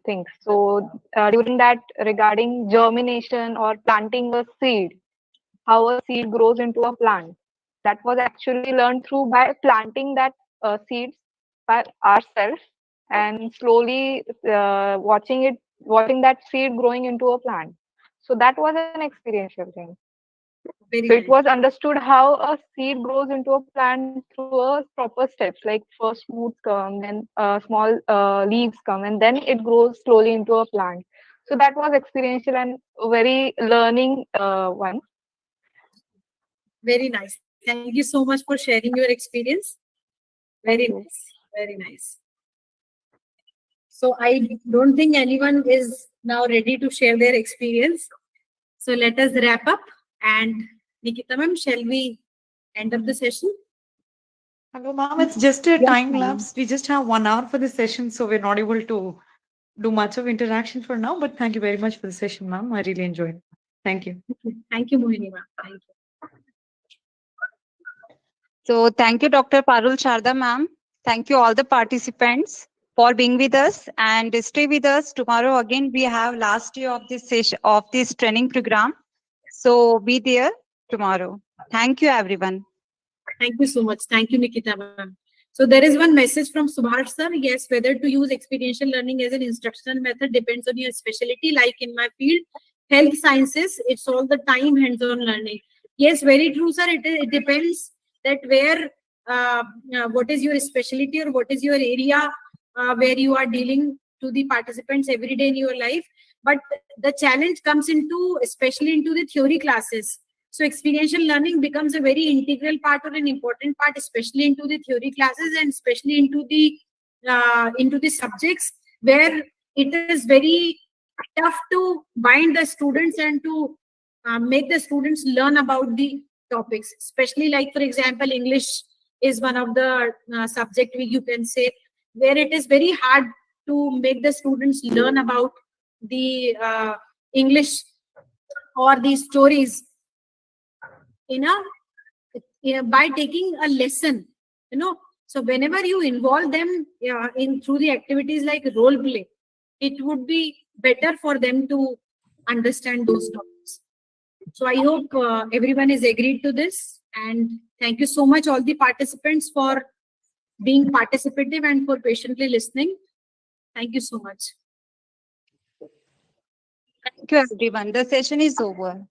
things. So during that, regarding germination or planting a seed, how a seed grows into a plant. that was actually learned through by planting that seeds by ourselves and slowly watching that seed growing into a plant. So that was an experiential thing. Very So it nice. was understood how a seed grows into a plant through a proper steps, like first roots come, then small leaves come, and then it grows slowly into a plant. So that was experiential and very learning one. Very nice. Thank you so much for sharing your experience. Very Thank you. nice. Very nice. So I don't think anyone is now ready to share their experience. So let us wrap up. And Nikita ma'am, shall we end up the session? Hello, ma'am. It's just a Yes, time ma'am. lapse. We just have 1 hour for the session, so we're not able to do much of interaction for now. But thank you very much for the session, ma'am. I really enjoyed it. Thank you. Thank you, Mohini ma'am. Thank you. So thank you, Dr. Parul Sharda ma'am. Thank you all the participants for being with us and stay with us. Tomorrow again we have last day of this session of this training program. So be there tomorrow. Thank you everyone. Thank you so much. Thank you, Nikita ma'am. So there is one message from Subhash sir. Yes, whether to use experiential learning as an instructional method depends on your specialty. Like in my field, health sciences, it's all the time hands-on learning. Yes, very true, sir. It depends that where, what is your specialty or what is your area where you are dealing to the participants every day in your life. But the challenge comes into, especially into the theory classes. So experiential learning becomes a very integral part or an important part, especially into the theory classes and especially into the subjects where it is very tough to bind the students and to make the students learn about the topics. Especially like, for example, English is one of the subject you can say where it is very hard to make the students learn about the English or the stories in by taking a lesson, so whenever you involve them in through the activities like role play, it would be better for them to understand those topics. So I hope everyone is agreed to this, and thank you so much all the participants for being participative and for patiently listening. Thank you so much. Thank you everyone. The session is over.